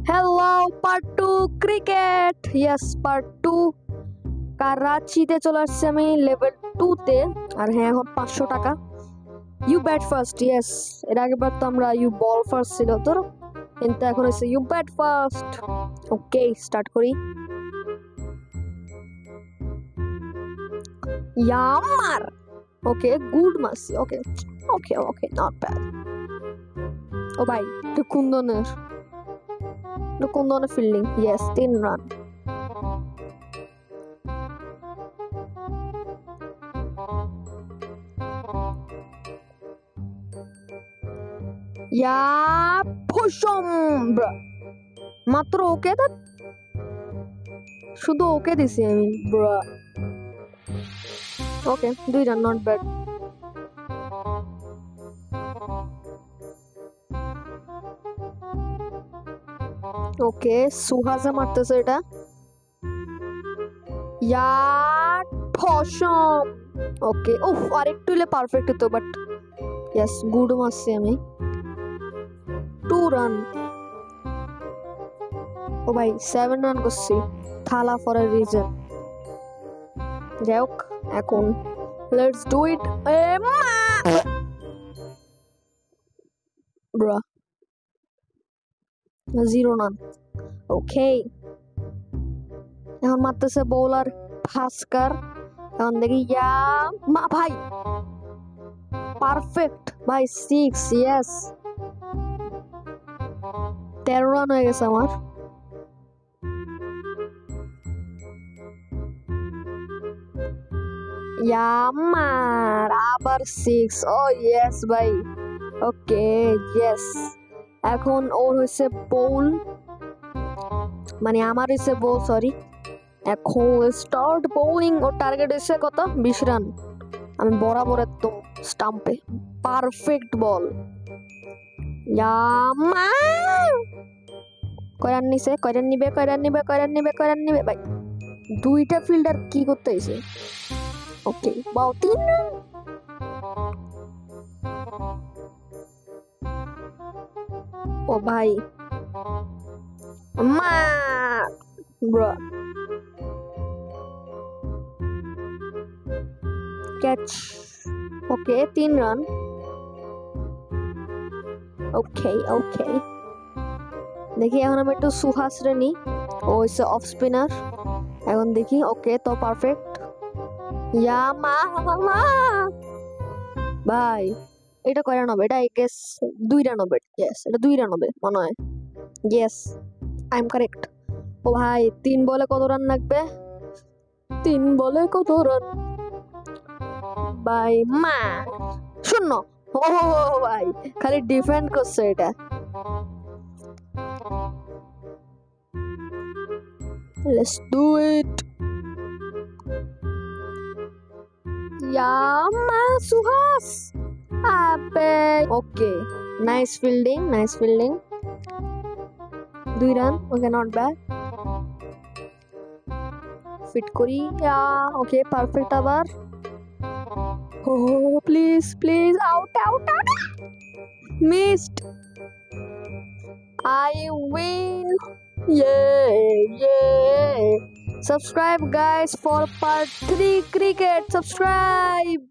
Hello part 2 cricket. Yes part 2 কারাচিতে চলে আসছি আমি লেভেল 2 তে। আর হ্যাঁ, এখন 500 টাকা। You bat first. ইয়েস, এর আগেবার তো আমরা ইউ বল ফার্স্ট ছিল তোর, কিন্তু এখন হচ্ছে you bat first. Okay, start করি। ইয়ামার। ওকে, গুড মাসি। ওকে ওকে ওকে, নট ব্যাড। ও ভাই, এটা কুন্দনের ফিল্ডিং। Yes, 3 run. ইয়া ফুসম, মাত্র ওকে শুধু ওকে দিছি আমি। Okay, 2 run, not bad. Okay, সুহাসে মারতেছে এটা। ইয়া ফসম। ওকে, উফ, আরেকটু হলে পারফেক্ট হতো, বাট ইয়েস, গুড মারছি আমি। 2 রান। ও ভাই, 7 রান করছি। থালা ফর এ রিজন। যাই হোক, এখন let's do it. Bro, 0 run. Okay, এখন মারতেছে বোলার ভাস্কর। এখন দেখি, ইয়া মা ভাই, পারফেক্ট ভাই, 6। ইয়েস, 13 রান হয়ে গেছে আমার। ইয়ামার আবার 6। ও ইয়েস ভাই। ওকে, ইয়েস। এখন ওর হয়েছে বোল, মানে আমার হয়েছে বোল, সরি। এখন স্টার্ট বোলিং। ওর টার্গেট হয়েছে কত? 20 রান। আমি বরাবর একদম স্টাম্পে পারফেক্ট বল। ইয়ামার কয়রান নিছে, কয়রান নিবে ভাই। 2টা ফিল্ডার কি করতে হয়েছে? ওকে, বাও, 3 রান। ও ভাই, মা ব্রো, ক্যাচ। ওকে, 3 রান। ওকে ওকে, দেখি এখন আমি একটু সুহাস রানি। ও হচ্ছে অফ স্পিনার। এখন দেখি। ওকে, তো পারফেক্ট। ইয়ামা ভাই, এটা কয় রান হবে? এটা আই গেস 2 রান হবে। ইয়েস, এটা 2 রান হবে মনে হয়। Yes, I am correct. ও ভাই, 3 বলে কত রান লাগবে? 3 বলে কত রান ভাই? মা 0। ও ভাই, খালি ডিফেন্ড করছে এটা। Let's do it. ইয়ামা সুহাস আবে। Okay, nice fielding, nice fielding. 2 run. Okay, not bad. Fit করি। ওকে, পারফেক্ট আবার। ও please please, out out out. Missed. I win. Yay. Subscribe guys for part 3 cricket. Subscribe.